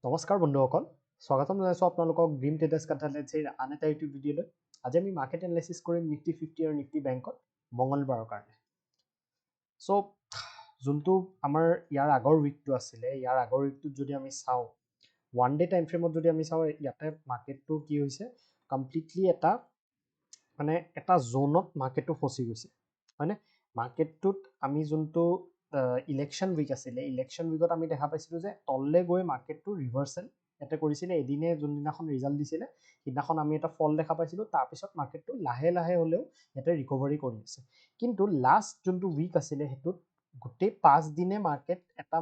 নমস্কাৰ বন্ধুসকল, স্বাগতম জনাইছোঁ আপোনালোকক ড্ৰিম ট্ৰেডাৰ্ছ কনসালটেন্সিৰ আন এটা ইউটিউব ভিডিঅ'লৈ। আজি আমি মাৰ্কেট এনালাইচিছ কৰিম নিফটি 50 আৰু নিফটি বেংকত মঙলবাৰৰ কাৰণে। চ' যোনটো আমাৰ ইয়াৰ আগৰ উইকটো আছিলে, ইয়াৰ আগৰ উইকটোত যদি আমি চাওঁ, ওৱান ডে টাইম ফ্ৰেমত যদি আমি চাওঁ, ইয়াতে মাৰ্কেটটো কি হৈছে, কমপ্লিটলি এটা জ'নত মাৰ্কেটটো ফচি গৈছে, হয়নে? মাৰ্কেটটোত আমি যোনটো ইলেকশ্যন উইক আছিলে, ইলেকশ্যন উইকত আমি দেখা পাইছিলোঁ যে তললৈ গৈ মাৰ্কেটটো ৰিভাৰ্চেল ইয়াতে কৰিছিলে। এদিনে যোনদিনাখন ৰিজাল্ট দিছিলে সেইদিনাখন আমি এটা ফল দেখা পাইছিলোঁ। তাৰপিছত মাৰ্কেটটো লাহে লাহে হ'লেও ইয়াতে ৰিকভাৰী কৰি আছে। কিন্তু লাষ্ট যোনটো উইক আছিলে সেইটোত গোটেই 5 দিনে মাৰ্কেট এটা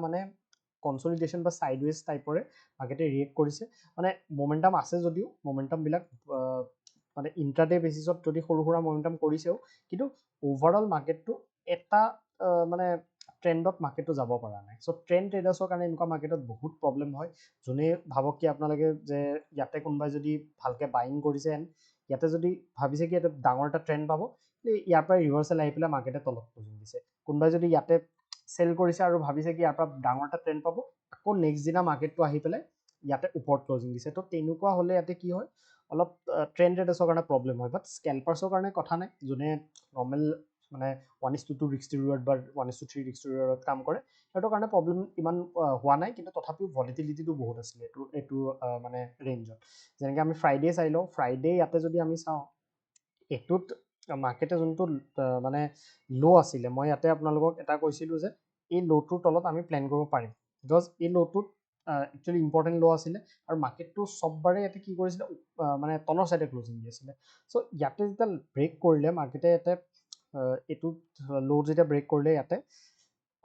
কনচলিডেশ্যন বা ছাইডৱেজ টাইপৰে মাৰ্কেটে ৰিয়েক্ট কৰিছে। মোমেণ্টাম আছে যদিও মোমেণ্টামবিলাক ইণ্ট্ৰাডে বেচিছত যদি সৰু সুৰা মোমেণ্টাম কৰিছেও, কিন্তু অভাৰঅল মাৰ্কেটটো এটা ট্ৰেণ্ডত মাৰ্কেটটো যাব পৰা নাই। চ' ট্ৰেণ্ড ট্ৰেডাৰ্ছৰ কাৰণে এনেকুৱা মাৰ্কেটত বহুত প্ৰব্লেম হয়। যোনে ভাবক কি আপোনালোকে যে ইয়াতে কোনোবাই যদি ভালকৈ বাইং কৰিছে এণ্ড ইয়াতে যদি ভাবিছে কি ইয়াতে ডাঙৰ এটা ট্ৰেণ্ড পাব, ইয়াৰ পৰা ৰিভাৰ্চেল আহি পেলাই মাৰ্কেটে তলত ক্লজিং দিছে। কোনোবাই যদি ইয়াতে চেল কৰিছে আৰু ভাবিছে কি ইয়াৰ পৰা ডাঙৰ এটা ট্ৰেণ্ড পাব, আকৌ নেক্সট দিনা মাৰ্কেটটো আহি পেলাই ইয়াতে ওপৰত ক্লজিং দিছে। তো তেনেকুৱা হ'লে ইয়াতে কি হয়, অলপ ট্ৰেণ্ড ট্ৰেডাৰ্ছৰ কাৰণে প্ৰব্লেম হয়। বাট স্কেল্পাৰ্ছৰ কাৰণে কথা নাই। যোনে নৰ্মেল 1:2 ৰিস্ক টু ৰিৱাৰ্ড বা 1:3 ৰিস্ক টু ৰিৱাৰ্ডত কাম কৰে, সিহঁতৰ কাৰণে প্ৰব্লেম ইমান হোৱা নাই। কিন্তু তথাপিও ভলিটিলিটিটো বহুত আছিলে এইটো ৰেঞ্জত। যেনেকৈ আমি ফ্ৰাইডে চাই লওঁ, ফ্ৰাইডে ইয়াতে যদি আমি চাওঁ, এইটোত মাৰ্কেটে যোনটো ল' আছিলে, মই ইয়াতে আপোনালোকক এটা কৈছিলোঁ যে এই ল'টোৰ তলত আমি প্লেন কৰিব পাৰিম, বিকজ এই ল'টোত একচুৱেলি ইম্পৰ্টেণ্ট ল' আছিলে আৰু মাৰ্কেটটো চববাৰে ইয়াতে কি কৰিছিলে, তলৰ চাইডে ক্লজিং দি আছিলে। চ' ইয়াতে যেতিয়া ব্ৰেক কৰিলে মাৰ্কেটে, ইয়াতে এইটোত ল' যেতিয়া ব্ৰেক কৰিলে ইয়াতে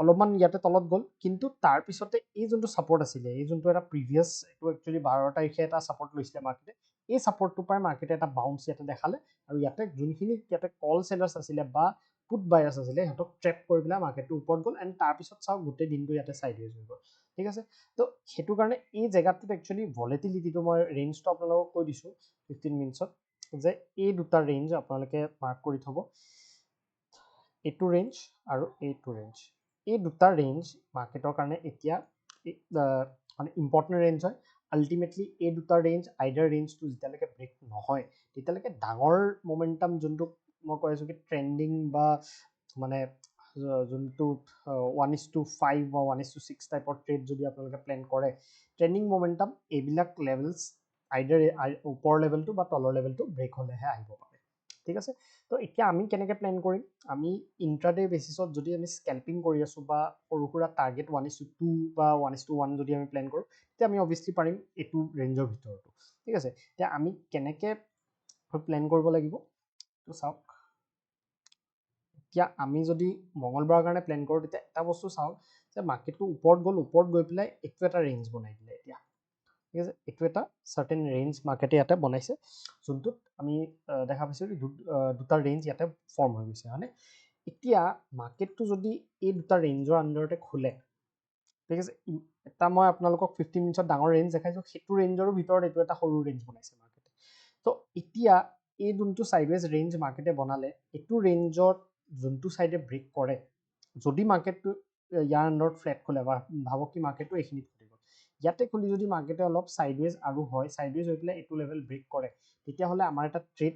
অলপমান ইয়াতে তলত গ'ল। কিন্তু তাৰপিছতে এই যোনটো ছাপৰ্ট আছিলে, এই যোনটো এটা প্ৰিভিয়াছ, এইটো একচুৱেলি 12 তাৰিখে এটা ছাপৰ্ট লৈছিলে মাৰ্কেটে, এই ছাপৰ্টটোৰ পৰাই মাৰ্কেটে এটা বাউন্স ইয়াতে দেখালে আৰু ইয়াতে যোনখিনি ইয়াতে কল চেলাৰ্ছ আছিলে বা পুট বায়াৰ্ছ আছিলে, সিহঁতক ট্ৰেপ কৰি পেলাই মাৰ্কেটটো ওপৰত গ'ল। এণ্ড তাৰপিছত চাওক গোটেই দিনটো ইয়াতে ছাইডৱেজ হৈ গ'ল। ঠিক আছে, তো সেইটো কাৰণে এই জেগাটোত একচুৱেলি ভলিটিলিটিটো, মই ৰেঞ্জটো আপোনালোকক কৈ দিছোঁ 15 মিনিটছত, যে এই দুটা ৰেঞ্জ আপোনালোকে মাৰ্ক কৰি থ'ব, এইটো ৰেঞ্জ আৰু এইটো ৰেঞ্জ। এই দুটা ৰেঞ্জ মাৰ্কেটৰ কাৰণে এতিয়া ইম্পৰ্টেণ্ট ৰেঞ্জ হয়। আল্টিমেটলি এই দুটা ৰেঞ্জ, আইডাৰ ৰেঞ্জটো যেতিয়ালৈকে ব্ৰেক নহয়, তেতিয়ালৈকে ডাঙৰ মোমেণ্টাম যোনটো মই কৈ আছোঁ কি ট্ৰেণ্ডিং বা যোনটো 1:5 বা 1:6 টাইপৰ ট্ৰেড যদি আপোনালোকে প্লেন কৰে, ট্ৰেণ্ডিং মোমেণ্টাম এইবিলাক লেভেলছ আইডাৰ ওপৰৰ লেভেলটো বা তলৰ লেভেলটো ব্ৰেক হ'লেহে আহিব পাৰে। ঠিক আছে, তো এতিয়া আমি কেনেকৈ প্লেন কৰিম? আমি ইণ্ট্ৰাডে বেচিছত যদি আমি স্কেল্পিং কৰি আছোঁ বা সৰু সুৰা টাৰ্গেট 1:2 বা 1:1 যদি আমি প্লেন কৰোঁ, তেতিয়া আমি অভিয়াছলি পাৰিম এইটো ৰেঞ্জৰ ভিতৰতো। ঠিক আছে, এতিয়া আমি কেনেকৈ প্লেন কৰিব লাগিব তো চাওক। এতিয়া আমি যদি মঙলবাৰৰ কাৰণে প্লেন কৰোঁ, তেতিয়া এটা বস্তু চাওক যে মাৰ্কেটটো ওপৰত গ'ল, ওপৰত গৈ পেলাই এইটো এটা ৰেঞ্জ বনাই দিলে এতিয়া। ঠিক আছে, এইটো এটা চাৰ্টেন ৰেঞ্জ মাৰ্কেটে ইয়াতে বনাইছে, যোনটোত আমি দেখা পাইছোঁ দুটা ৰেঞ্জ ইয়াতে ফৰ্ম হৈ গৈছে, হয়নে? এতিয়া মাৰ্কেটটো যদি এই দুটা ৰেঞ্জৰ আণ্ডাৰতে খোলে, ঠিক আছে, এটা মই আপোনালোকক 15 মিনিটছত ডাঙৰ ৰেঞ্জ দেখাইছোঁ, সেইটো ৰেঞ্জৰো ভিতৰত এইটো এটা সৰু ৰেঞ্জ বনাইছে মাৰ্কেটে। তো এতিয়া এই যোনটো ছাইডৱেজ ৰেঞ্জ মাৰ্কেটে বনালে, এইটো ৰেঞ্জত যোনটো ছাইডে ব্ৰেক কৰে, যদি মাৰ্কেটটো ইয়াৰ আণ্ডাৰত ফ্লেট খোলে বা ভাবক কি মাৰ্কেটটো এইখিনিত খুলি গ'ল, ইয়াতে খুলি যদি মাৰ্কেটে অলপ ছাইডৱেজ আৰু হয়, ছাইডৱেজ হৈ পেলাই এইটো লেভেল ব্ৰেক কৰে, তেতিয়াহ'লে আমাৰ এটা ট্ৰেড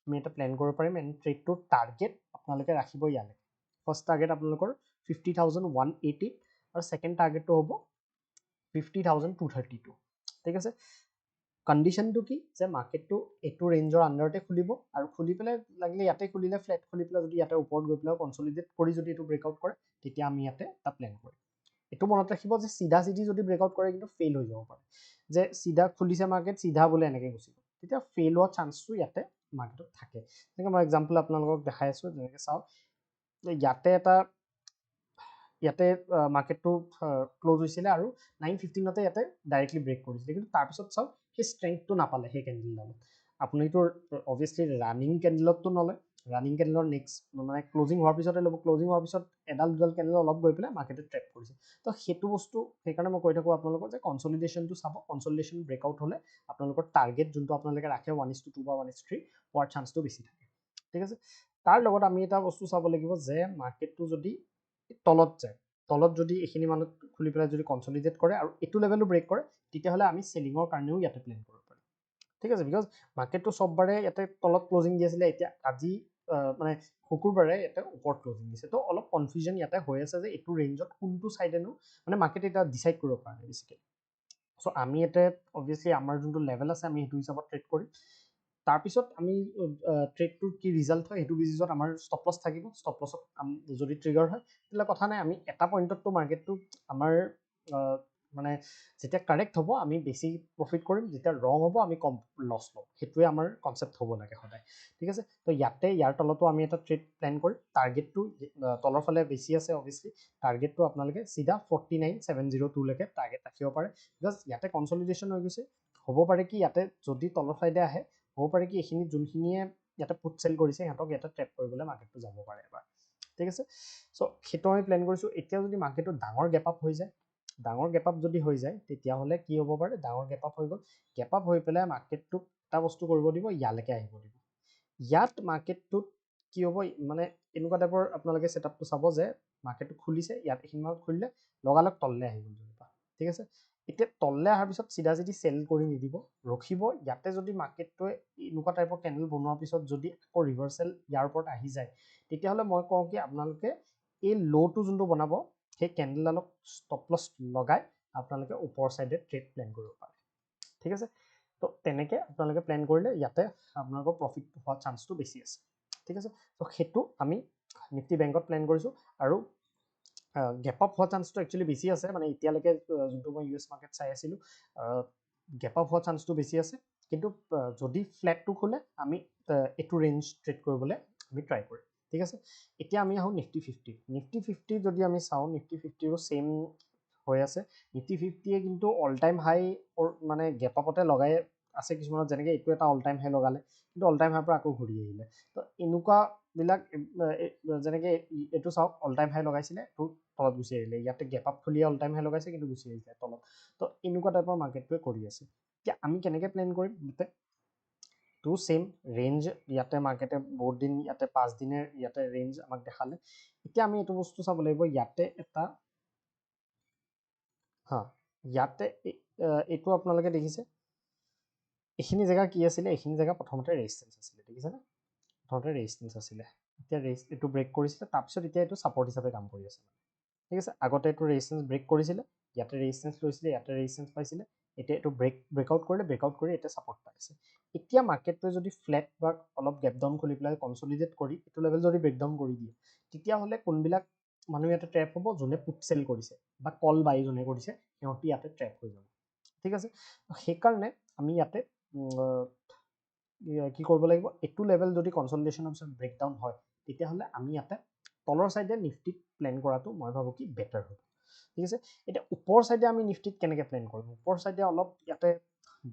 আমি এটা প্লেন কৰিব পাৰিম। এণ্ড ট্ৰেডটোৰ টাৰ্গেট আপোনালোকে ৰাখিব ইয়ালে। ফাৰ্ষ্ট টাৰ্গেট আপোনালোকৰ 50,180 আৰু ছেকেণ্ড টাৰ্গেটটো হ'ব 50,232। ঠিক আছে, কণ্ডিশ্যনটো কি যে মাৰ্কেটটো এইটো ৰেঞ্জৰ আণ্ডাৰতে খুলিব আৰু খুলি পেলাই লাগিলে ইয়াতে খুলিলে ফ্লেট খুলি পেলাই যদি ইয়াতে ওপৰত গৈ পেলাই কনচলিডেট কৰি যদি এইটো ব্ৰেকআউট কৰে, তেতিয়া আমি ইয়াতে এটা প্লেন কৰিম। এইটো মনত ৰাখিব যে চিধা চিধি যদি ব্ৰেকআউট কৰে কিন্তু ফেইল হৈ যাব পাৰে, যে চিধা খুলিছে মাৰ্কেট চিধা বোলে এনেকৈ গুচি গ'ল, তেতিয়া ফেইল হোৱা চান্সটো ইয়াতে মাৰ্কেটত থাকে। তেনেকৈ মই এক্সাম্পল আপোনালোকক দেখাই আছোঁ, যেনেকৈ চাওক ইয়াতে মাৰ্কেটটো ক্ল'জ হৈছিলে আৰু 9:15 ইয়াতে ডাইৰেক্টলি ব্ৰেক কৰিছিলে, কিন্তু তাৰপিছত চাওক সেই ষ্ট্ৰেংথটো নাপালে সেই কেণ্ডেলডালত। আপুনিতো অভিয়াছলি ৰানিং কেণ্ডেলততো নলয়, ৰানিং কেণ্ডেলৰ নেক্সট ক্লজিং হোৱাৰ পিছতে ল'ব। ক্লজিং হোৱাৰ পিছত এডাল দুডাল কেণ্ডেল অলপ গৈ পেলাই মাৰ্কেটে ট্ৰেপ কৰিছে। তো সেইটো বস্তু সেইকাৰণে মই কৈ থাকোঁ আপোনালোকক যে কনচলিডেশ্যনটো চাব, কনচলিডেশ্যন ব্ৰেকআউট হ'লে আপোনালোকৰ টাৰ্গেট যোনটো আপোনালোকে ৰাখে 1:2 বা 1:3 হোৱাৰ চান্সটো বেছি থাকে। ঠিক আছে, তাৰ লগত আমি এটা বস্তু চাব লাগিব যে মাৰ্কেটটো যদি তলত যায়, তলত যদি এইখিনি মানত খুলি পেলাই যদি কনচলিডেট কৰে আৰু এইটো লেভেলো ব্ৰেক কৰে তেতিয়াহ'লে আমি চেলিঙৰ কাৰণেও ইয়াতে প্লেন কৰিব পাৰিম ঠিক আছে বিকজ মাৰ্কেটটো চববাৰে ইয়াতে তলত ক্লজিং দি আছিলে এতিয়া আজি মানে শুকুৰবাৰে ইয়াতে ওপৰত ক্লজিং দিছে তো অলপ কনফিউজন ইয়াতে হৈ আছে যে এইটো ৰেঞ্জত কোনটো চাইডেনো মানে মাৰ্কেট এটা ডিচাইড কৰিব পৰা নাই বেছিকেলি চ' আমি ইয়াতে অবভিয়াছলি আমাৰ যোনটো লেভেল আছে আমি সেইটো হিচাপত ট্ৰেড কৰিম তাৰপিছত আমি ট্ৰেডটোৰ কি ৰিজাল্ট হয় সেইটো বেচিছত আমাৰ ষ্টপ লছ থাকিব ষ্টপ লছত যদি ট্ৰিগাৰ হয় তেতিয়াহ'লে কথা নাই আমি এটা পইণ্টততো মাৰ্কেটটো আমাৰ মানে যেতিয়া কাৰেক্ট হ'ব আমি বেছি প্ৰফিট কৰিম যেতিয়া ৰং হ'ব আমি কম লছ ল'ম সেইটোৱে আমাৰ কনচেপ্ট হ'ব লাগে সদায় ঠিক আছে তো ইয়াতে ইয়াৰ তলতো আমি এটা ট্ৰেড প্লেন কৰিম টাৰ্গেটটো তলৰ ফালে বেছি আছে অবভিয়াছলি টাৰ্গেটটো আপোনালোকে চিধা 49702 লৈকে টাৰ্গেট ৰাখিব পাৰে বিকজ ইয়াতে কনচলিডেশ্যন হৈ গৈছে হ'ব পাৰে কি ইয়াতে যদি তলৰ চাইডে আহে হ'ব পাৰে কি এইখিনি যোনখিনিয়ে ইয়াতে পুট চেল কৰিছে সিহঁতক ইয়াতে ট্ৰেপ কৰিবলৈ মাৰ্কেটটো যাব পাৰে এবাৰ ঠিক আছে চ' সেইটো আমি প্লেন কৰিছোঁ এতিয়া যদি মাৰ্কেটটো ডাঙৰ গেপ আপ হৈ যায় ডাঙৰ গেপ আপ যদি হৈ যায় তেতিয়াহ'লে কি হ'ব পাৰে ডাঙৰ গেপ আপ হৈ গ'ল গেপ আপ হৈ পেলাই মাৰ্কেটটোক এটা বস্তু কৰিব দিব ইয়ালৈকে আহিব দিব ইয়াত মাৰ্কেটটোত কি হ'ব মানে এনেকুৱা টাইপৰ আপোনালোকে ছেটআপটো চাব যে মাৰ্কেটটো খুলিছে ইয়াত এইখিনি মানত খুলিলে লগালগ তললৈ আহি গ'ল যেনিবা ঠিক আছে এতিয়া তললৈ অহাৰ পিছত চিধা চিধি চেল কৰি নিদিব ৰখিব ইয়াতে যদি মাৰ্কেটটোৱে এনেকুৱা টাইপৰ কেণ্ডেল বনোৱাৰ পিছত যদি আকৌ ৰিভাৰ্চেল ইয়াৰ ওপৰত আহি যায় তেতিয়াহ'লে মই কওঁ কি আপোনালোকে এই ল'টো যোনটো বনাব সেই কেণ্ডেলডালক ষ্টপ লছ লগাই আপোনালোকে ওপৰ চাইডে ট্ৰেড প্লেন কৰিব পাৰে ঠিক আছে তো তেনেকৈ আপোনালোকে প্লেন কৰিলে ইয়াতে আপোনালোকৰ প্ৰফিট হোৱাৰ চান্সটো বেছি আছে ঠিক আছে তো সেইটো আমি নিফটি বেংকত প্লেন কৰিছোঁ আৰু গেপ আপ হোৱা চান্সটো একচুৱেলি বেছি আছে মানে এতিয়ালৈকে যোনটো মই US মাৰ্কেট চাই আছিলোঁ গেপ আপ হোৱা চান্সটো বেছি আছে কিন্তু যদি ফ্লেটটো খোলে আমি এইটো ৰেঞ্জ ট্ৰেড কৰিবলৈ আমি ট্ৰাই কৰিম ঠিক আছে এতিয়া আমি আহোঁ নিফটি 50 যদি আমি চাওঁ নিফটি 50ৰো ছেইম হৈ আছে নিফটি 50য়ে কিন্তু অল টাইম হাই মানে গেপ আপতে লগাই আছে কিছুমানত যেনেকৈ এইটো এটা অল টাইম হাই লগালে কিন্তু অল টাইম হাইৰ পৰা আকৌ ঘূৰি আহিলে তো এনেকুৱাবিলাক যেনেকৈ এইটো চাওক অল টাইম হাই লগাইছিলে এইটো তলত গুচি আহিলে ইয়াতে গেপ আপ খুলিয়ে অল টাইম হাই লগাইছে কিন্তু গুচি আহিছে তলত তো এনেকুৱা টাইপৰ মাৰ্কেটটোৱে কৰি আছে এতিয়া আমি কেনেকৈ প্লেন কৰিম ইয়াতে টু ছেইম ৰেঞ্জ ইয়াতে মাৰ্কেটে বহুত দিন ইয়াতে 5 দিনৰ ইয়াতে ৰেঞ্জ আমাক দেখালে এতিয়া আমি এইটো বস্তু চাব লাগিব ইয়াতে এটা হা ইয়াতে এইটো আপোনালোকে দেখিছে এইখিনি জেগা কি আছিলে এইখিনি জেগা প্ৰথমতে ৰেজিষ্টেঞ্চ আছিলে দেখিছেনে প্ৰথমতে ৰেজিষ্টেঞ্চ আছিলে এতিয়া এইটো ব্ৰেক কৰিছিলে তাৰপিছত এতিয়া এইটো ছাপৰ্ট হিচাপে কাম কৰি আছে ঠিক আছে আগতে এইটো ৰেজিষ্টেঞ্চ ব্ৰেক কৰিছিলে ইয়াতে ৰেজিষ্টেঞ্চ লৈছিলে ইয়াতে ৰেজিষ্টেঞ্চ পাইছিলে এতিয়া এইটো ব্ৰেকআউট কৰি এতিয়া ছাপৰ্ট পাইছে এতিয়া মাৰ্কেটটোৱে যদি ফ্লেট বা অলপ গেপ ডাউন খুলি পেলাই কনচলিডেট কৰি এইটো লেভেল যদি ব্ৰেকডাউন কৰি দিয়ে তেতিয়াহ'লে কোনবিলাক মানুহ ইয়াতে ট্ৰেপ হ'ব যোনে পুট চেল কৰিছে বা কল বাই যোনে কৰিছে সিহঁতি ইয়াতে ট্ৰেপ হৈ যাব ঠিক আছে সেইকাৰণে আমি ইয়াতে কি কৰিব লাগিব এইটো লেভেল যদি কনচলিডেশ্যনৰ পিছত ব্ৰেকডাউন হয় তেতিয়াহ'লে আমি ইয়াতে তলৰ চাইডে নিফটিত প্লেন কৰাটো মই ভাবোঁ কি বেটাৰ হ'ব ঠিক আছে এতিয়া ওপৰ চাইডে আমি নিফটিত কেনেকৈ প্লেন কৰিম ওপৰ চাইডে অলপ ইয়াতে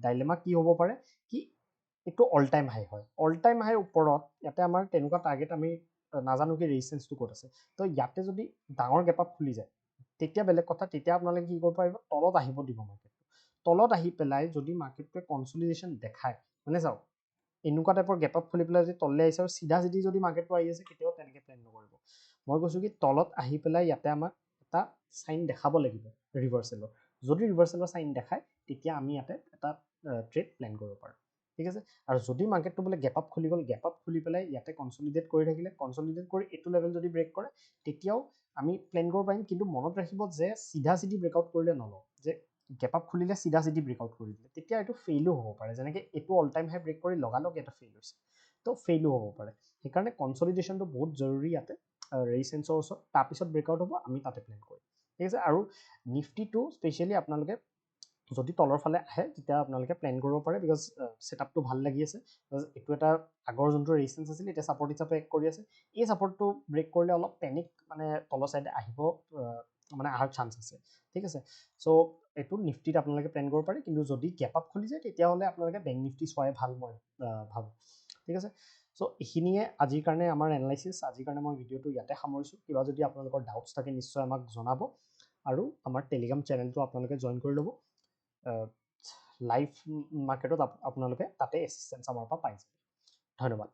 ডাইলেমা কি হ'ব পাৰে কি এইটো অল টাইম হাই হয় অল টাইম হাই ওপৰত ইয়াতে আমাৰ তেনেকুৱা টাৰ্গেট আমি নাজানো কি ৰেজিষ্টেঞ্চটো ক'ত আছে তো ইয়াতে যদি ডাঙৰ গেপ আপ খুলি যায় তেতিয়া বেলেগ কথা তেতিয়া আপোনালোকে কি কৰিব পাৰিব তলত আহিব দিব মাৰ্কেটটো তলত আহি পেলাই যদি মাৰ্কেটটোৱে কনচলিডেশ্যন দেখায় মানে চাওক এনেকুৱা টাইপৰ গেপ আপ খুলি পেলাই যদি তললৈ আহিছে আৰু চিধা চিধি যদি মাৰ্কেটটো আহি আছে কেতিয়াও তেনেকৈ প্লেন নকৰিব মই কৈছোঁ কি তলত আহি পেলাই ইয়াতে আমাক এটা চাইন দেখাব লাগিব ৰিভাৰ্চেলৰ যদি ৰিভাৰ্চেলৰ চাইন দেখায় তেতিয়া আমি ইয়াতে এটা ট্ৰেড প্লেন কৰিব পাৰোঁ ঠিক আছে আৰু যদি মাৰ্কেটটো বোলে গেপ আপ খুলি গ'ল গেপ আপ খুলি পেলাই ইয়াতে কনচলিডেট কৰি থাকিলে কনচলিডেট কৰি এইটো লেভেল যদি ব্ৰেক কৰে তেতিয়াও আমি প্লেন কৰিব পাৰিম কিন্তু মনত ৰাখিব যে চিধা চিধি ব্ৰেকআউট কৰিলে নলওঁ যে গেপ আপ খুলিলে চিধা চিধি ব্ৰেকআউট কৰি দিলে তেতিয়া এইটো ফেইলো হ'ব পাৰে যেনেকৈ এইটো অল টাইম হাই ব্ৰেক কৰি লগালগ এটা ফেইল হৈছে তো ফেইলো হ'ব পাৰে সেইকাৰণে কনচলিডেশ্যনটো বহুত জৰুৰী ইয়াতে ৰেজিষ্টেঞ্চৰ ওচৰত তাৰপিছত ব্ৰেকআউট হ'ব আমি তাতে প্লেন কৰিম ঠিক আছে আৰু নিফটিটো স্পেচিয়েলি আপোনালোকে যদি তলৰ ফালে আহে তেতিয়া আপোনালোকে প্লেন কৰিব পাৰে বিকজ ছেটআপটো ভাল লাগি আছে এইটো এটা আগৰ যোনটো ৰেজিষ্টেঞ্চ আছিলে এতিয়া ছাপৰ্ট হিচাপে এক কৰি আছে এই ছাপৰ্টটো ব্ৰেক কৰিলে অলপ পেনিক মানে তলৰ চাইডে আহিব মানে অহাৰ চান্স আছে ঠিক আছে চ' এইটো নিফটিত আপোনালোকে প্লেন কৰিব পাৰে কিন্তু যদি গেপ আপ খুলি যায় তেতিয়াহ'লে আপোনালোকে বেংক নিফটি চোৱাই ভাল মই ভাবোঁ ঠিক আছে চ' এইখিনিয়ে আজিৰ কাৰণে আমাৰ এনালাইচিছ আজিৰ কাৰণে মই ভিডিঅ'টো ইয়াতে সামৰিছোঁ কিবা যদি আপোনালোকৰ ডাউটছ থাকে নিশ্চয় আমাক জনাব আৰু আমাৰ টেলিগ্ৰাম চেনেলটো আপোনালোকে জইন কৰি ল'ব লাইভ মাৰ্কেটত আপোনালোকে তাতে এছিষ্টেঞ্চ আমাৰ পৰা পাই যাব ধন্যবাদ